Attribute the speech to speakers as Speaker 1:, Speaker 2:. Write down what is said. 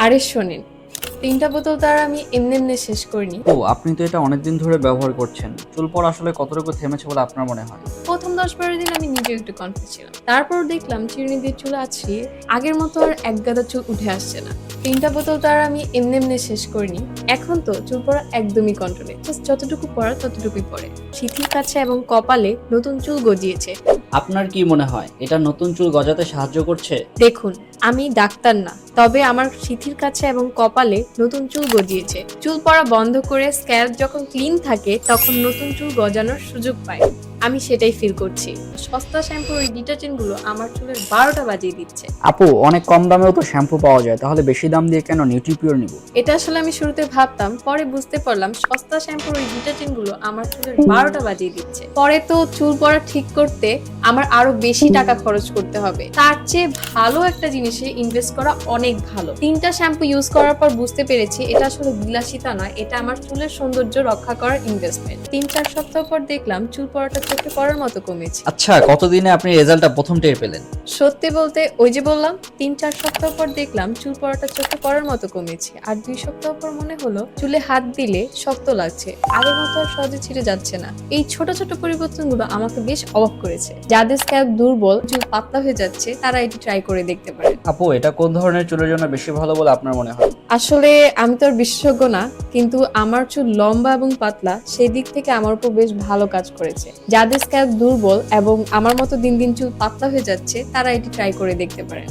Speaker 1: আরে শোনেন, ৩টা বোতল তো আর আমি এমনি এমনি শেষ করিনি।
Speaker 2: আপনি তো এটা অনেকদিন ধরে ব্যবহার করছেন। চুল পড়া আসলে কতটুকু থেমেছে বলে আপনার মনে হয়?
Speaker 1: প্রথম ১০-১২ দিন আমি নিজেও একটু কনফিউজ ছিলাম। তারপর দেখলাম চিরুনি দিয়ে চুল আঁচড়িয়ে আগের মতো আর এক গাদা চুল উঠে আসছে না। ৩টা বোতল তো আর আমি এমনি এমনি শেষ করিনি। এখন তো চুল পড়া একদমই কন্ট্রোলে। জাস্ট যতটুকু পড়ার ততটুকুই পড়ে। সিথির কাছে এবং কপালে নতুন চুল গজিয়েছে।
Speaker 2: আপনার কি মনে হয় এটা নতুন চুল গজাতে সাহায্য করছে?
Speaker 1: দেখুন, আমি ডাক্তার না, তবে আমার সিথির কাছে এবং কপালে নতুন চুল গজিয়েছে। চুল পড়া বন্ধ করে স্ক্যাল্প যখন ক্লিন থাকে তখন নতুন চুল গজানোর সুযোগ পায়। আমি সেটাই ফিল করছি। সস্তা শ্যাম্পুর ওই ডিটারজেন্ট গুলো আমার চুলের ১২টা বাজিয়ে দিচ্ছে।
Speaker 2: আপু, অনেক কম দামেও তো শ্যাম্পু পাওয়া যায়, তাহলে বেশি দাম দিয়ে কেন নিউট্রিপিওর নিব?
Speaker 1: এটা আসলে আমি শুরুতে ভাবতাম, পরে বুঝতে পারলাম সস্তা শ্যাম্পুর ওই ডিটারজেন্ট গুলো আমার চুলের ১২টা বাজিয়ে দিচ্ছে। পরে তো চুল পড়া ঠিক করতে আমার আরো বেশি টাকা খরচ করতে হবে। তার চেয়ে ভালো একটা জিনিসে ইনভেস্ট করা অনেক ভালো। ৩টা শ্যাম্পু ইউজ করার পর বুঝতে পেরেছি এটা আসলে বিলাসিতা নয়, এটা আমার চুলের সৌন্দর্য রক্ষা করার ইনভেস্টমেন্ট। ৩-৪ সপ্তাহ পর দেখলাম চুল পড়াটা চোখে পড়ার মতো কমেছে।
Speaker 2: আচ্ছা, কতদিনে আপনি রেজাল্টটা প্রথম টের পেলেন?
Speaker 1: সত্যি বলতে ওই যে বললাম, ৩-৪ সপ্তাহ পর দেখলাম চুল পড়াটা চোখে পড়ার মতো কমেছে। আর ২ সপ্তাহ পর মনে হলো চুলে হাত দিলে শক্ত লাগছে, আগের মতো আর সহজে ছিঁড়ে যাচ্ছে না। এই ছোট ছোট পরিবর্তনগুলো আমাকে বেশ অবাক করেছে। যাদের স্ক্যাল্প দুর্বল, চুল পাতলা হয়ে যাচ্ছে, তারা এটি ট্রাই করে দেখতে পারেন।
Speaker 2: আপু, এটা কোন ধরনের চুলের জন্য বেশি ভালো বলে আপনার মনে হয়?
Speaker 1: আসলে আমি তো আর বিশেষজ্ঞ না, কিন্তু আমার চুল লম্বা এবং পাতলা, সেই দিক থেকে আমার উপর বেশ ভালো কাজ করেছে। যাদের স্ক্যাল্প দুর্বল এবং আমার মতো দিন দিন চুল পাতলা হয়ে যাচ্ছে, তারা এটি ট্রাই করে দেখতে পারেন।